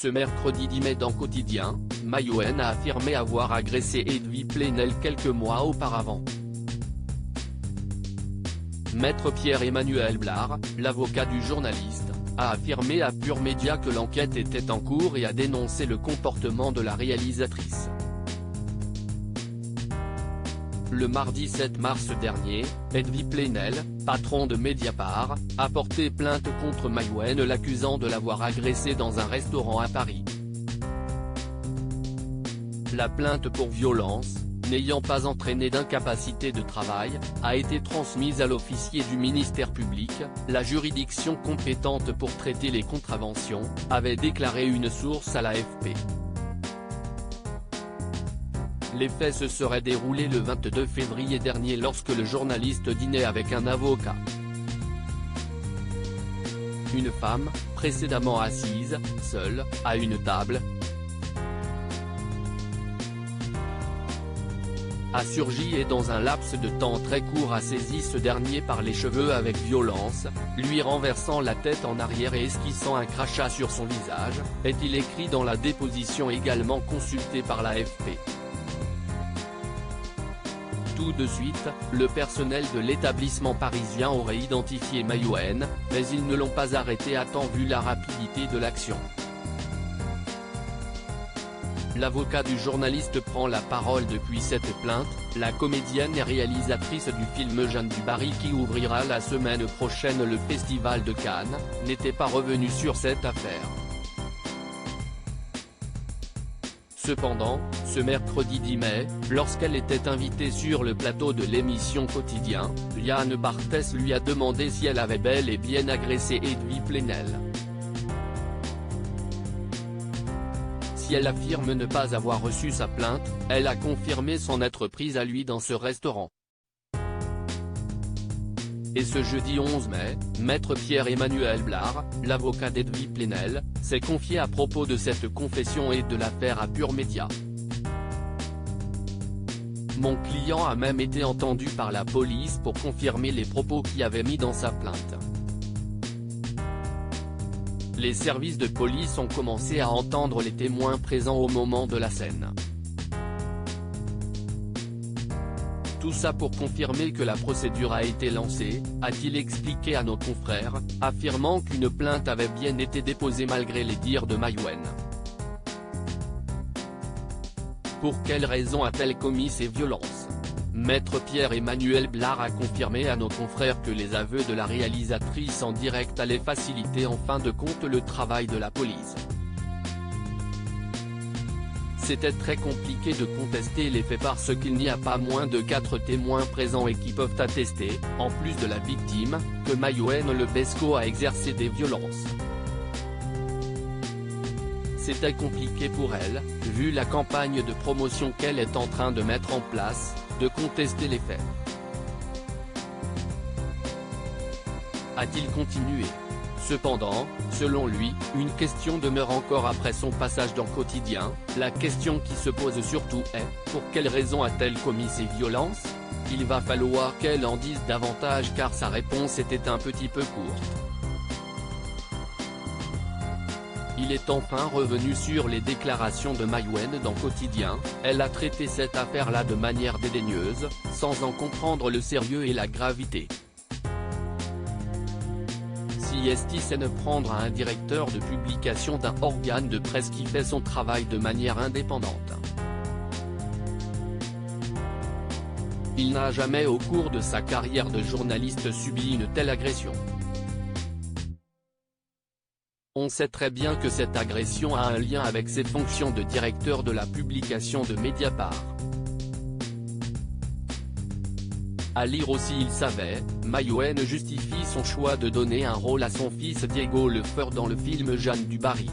Ce mercredi 10 mai dans Quotidien, Maïwenn a affirmé avoir agressé Edwy Plenel quelques mois auparavant. Maître Pierre-Emmanuel Blard, l'avocat du journaliste, a affirmé à Pure Média que l'enquête était en cours et a dénoncé le comportement de la réalisatrice. Le mardi 7 mars dernier, Edwy Plenel, patron de Mediapart, a porté plainte contre Maïwenn l'accusant de l'avoir agressée dans un restaurant à Paris. La plainte pour violence, n'ayant pas entraîné d'incapacité de travail, a été transmise à l'officier du ministère public, la juridiction compétente pour traiter les contraventions, avait déclaré une source à l'AFP. Les faits se seraient déroulés le 22 février dernier lorsque le journaliste dînait avec un avocat. Une femme, précédemment assise, seule, à une table, a surgi et dans un laps de temps très court a saisi ce dernier par les cheveux avec violence, lui renversant la tête en arrière et esquissant un crachat sur son visage, est-il écrit dans la déposition également consultée par l'AFP. Tout de suite, le personnel de l'établissement parisien aurait identifié Maïwenn, mais ils ne l'ont pas arrêté à temps vu la rapidité de l'action. L'avocat du journaliste prend la parole depuis cette plainte. La comédienne et réalisatrice du film Jeanne du Barry qui ouvrira la semaine prochaine le Festival de Cannes, n'était pas revenue sur cette affaire. Cependant, ce mercredi 10 mai, lorsqu'elle était invitée sur le plateau de l'émission Quotidien, Yann Barthès lui a demandé si elle avait bel et bien agressé Edwy Plenel. Si elle affirme ne pas avoir reçu sa plainte, elle a confirmé s'en être prise à lui dans ce restaurant. Et ce jeudi 11 mai, Maître Pierre-Emmanuel Blard, l'avocat d'Edwy Plenel, s'est confié à propos de cette confession et de l'affaire à Pure Média. Mon client a même été entendu par la police pour confirmer les propos qu'il avait mis dans sa plainte. Les services de police ont commencé à entendre les témoins présents au moment de la scène. Tout ça pour confirmer que la procédure a été lancée, a-t-il expliqué à nos confrères, affirmant qu'une plainte avait bien été déposée malgré les dires de Maïwenn. Pour quelles raisons a-t-elle commis ces violences? Maître Pierre-Emmanuel Blard a confirmé à nos confrères que les aveux de la réalisatrice en direct allaient faciliter en fin de compte le travail de la police. C'était très compliqué de contester les faits parce qu'il n'y a pas moins de 4 témoins présents et qui peuvent attester, en plus de la victime, que Maïwenn Lebesco a exercé des violences. C'était compliqué pour elle, vu la campagne de promotion qu'elle est en train de mettre en place, de contester les faits. A-t-il continué? Cependant, selon lui, une question demeure encore après son passage dans Quotidien. La question qui se pose surtout est, pour quelles raisons a-t-elle commis ces violences? Il va falloir qu'elle en dise davantage car sa réponse était un petit peu courte. Il est enfin revenu sur les déclarations de Maïwenn dans Quotidien. Elle a traité cette affaire-là de manière dédaigneuse, sans en comprendre le sérieux et la gravité. Si est-ce ne prendre à un directeur de publication d'un organe de presse qui fait son travail de manière indépendante. Il n'a jamais au cours de sa carrière de journaliste subi une telle agression. On sait très bien que cette agression a un lien avec ses fonctions de directeur de la publication de Mediapart. À lire aussi il savait, Maïwenn justifie son choix de donner un rôle à son fils Diego Lefeur dans le film Jeanne du Barry.